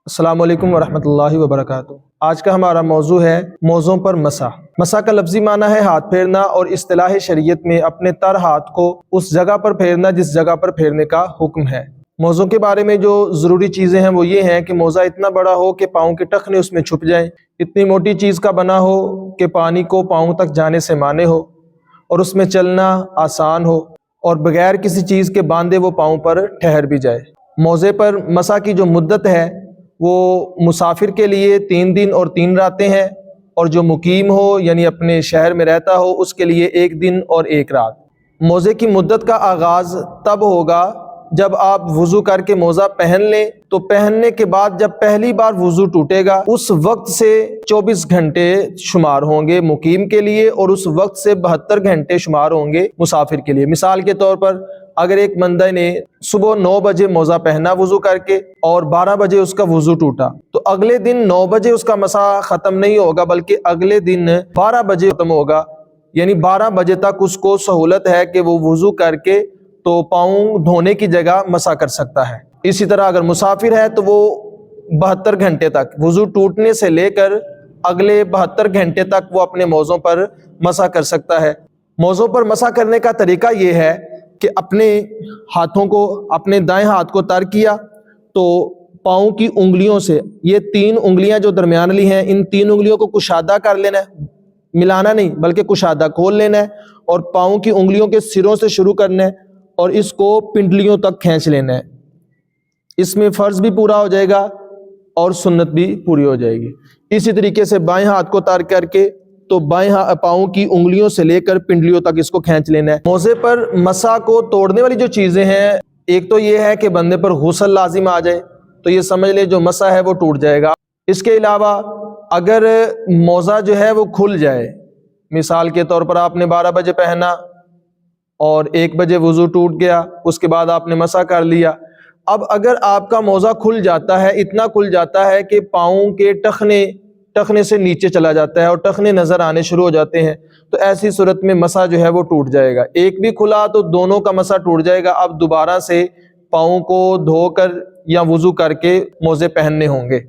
السلام علیکم ورحمۃ اللہ وبرکاتہ۔ آج کا ہمارا موضوع ہے موزوں پر مسح۔ مسح کا لفظی معنی ہے ہاتھ پھیرنا، اور اصطلاح شریعت میں اپنے تر ہاتھ کو اس جگہ پر پھیرنا جس جگہ پر پھیرنے کا حکم ہے۔ موزوں کے بارے میں جو ضروری چیزیں ہیں وہ یہ ہیں کہ موزہ اتنا بڑا ہو کہ پاؤں کے ٹخنے اس میں چھپ جائیں، اتنی موٹی چیز کا بنا ہو کہ پانی کو پاؤں تک جانے سے مانع ہو، اور اس میں چلنا آسان ہو، اور بغیر کسی چیز کے باندھے وہ پاؤں پر ٹھہر بھی جائے۔ موزے پر مسح کی جو مدت ہے وہ مسافر کے لیے 3 دن اور 3 راتیں ہیں، اور جو مقیم ہو یعنی اپنے شہر میں رہتا ہو اس کے لیے 1 دن اور 1 رات۔ موزے کی مدت کا آغاز تب ہوگا جب آپ وضو کر کے موزہ پہن لیں، تو پہننے کے بعد جب پہلی بار وضو ٹوٹے گا اس وقت سے 24 گھنٹے شمار ہوں گے مقیم کے لیے، اور اس وقت سے 72 گھنٹے شمار ہوں گے مسافر کے لیے۔ مثال کے طور پر اگر ایک بندہ نے صبح 9 بجے موزہ پہنا وضو کر کے، اور 12 بجے اس کا وضو ٹوٹا، تو اگلے دن 9 بجے اس کا مسح ختم نہیں ہوگا، بلکہ اگلے دن 12 بجے ختم ہوگا، یعنی 12 بجے تک اس کو سہولت ہے کہ وہ وضو کر کے تو پاؤں دھونے کی جگہ مسح کر سکتا ہے۔ اسی طرح اگر مسافر ہے تو وہ 72 گھنٹے تک وضو ٹوٹنے سے لے کر اگلے 72 گھنٹے تک وہ اپنے موزوں پر مسح کر سکتا ہے۔ موزوں پر مسح کرنے کا طریقہ یہ ہے کہ اپنے ہاتھوں کو، اپنے دائیں ہاتھ کو تر کیا تو پاؤں کی انگلیوں سے، یہ 3 انگلیاں جو درمیان والی ہیں، ان 3 انگلیوں کو کشادہ کر لینا ہے، ملانا نہیں بلکہ کشادہ کھول لینا ہے، اور پاؤں کی انگلیوں کے سروں سے شروع کرنا ہے اور اس کو پنڈلیوں تک کھینچ لینا ہے۔ اس میں فرض بھی پورا ہو جائے گا اور سنت بھی پوری ہو جائے گی۔ اسی طریقے سے بائیں ہاتھ کو تر کر کے تو بائیں پاؤں کی انگلیوں سے لے کر پنڈلیوں تک اس کو کھینچ لینا ہے۔ موزے پر مسح کو توڑنے والی جو چیزیں ہیں، ایک تو یہ ہے کہ بندے پر غسل لازم آ جائے تو یہ سمجھ لے جو مسح ہے وہ ٹوٹ جائے گا۔ اس کے علاوہ اگر موزہ جو ہے وہ کھل جائے، مثال کے طور پر آپ نے 12 بجے پہنا اور 1 بجے وضو ٹوٹ گیا، اس کے بعد آپ نے مسح کر لیا، اب اگر آپ کا موزہ کھل جاتا ہے، اتنا کھل جاتا ہے کہ پاؤں کے ٹخنے سے نیچے چلا جاتا ہے اور ٹخنے نظر آنے شروع ہو جاتے ہیں، تو ایسی صورت میں مسح جو ہے وہ ٹوٹ جائے گا۔ ایک بھی کھلا تو دونوں کا مسح ٹوٹ جائے گا۔ اب دوبارہ سے پاؤں کو دھو کر یا وضو کر کے موزے پہننے ہوں گے۔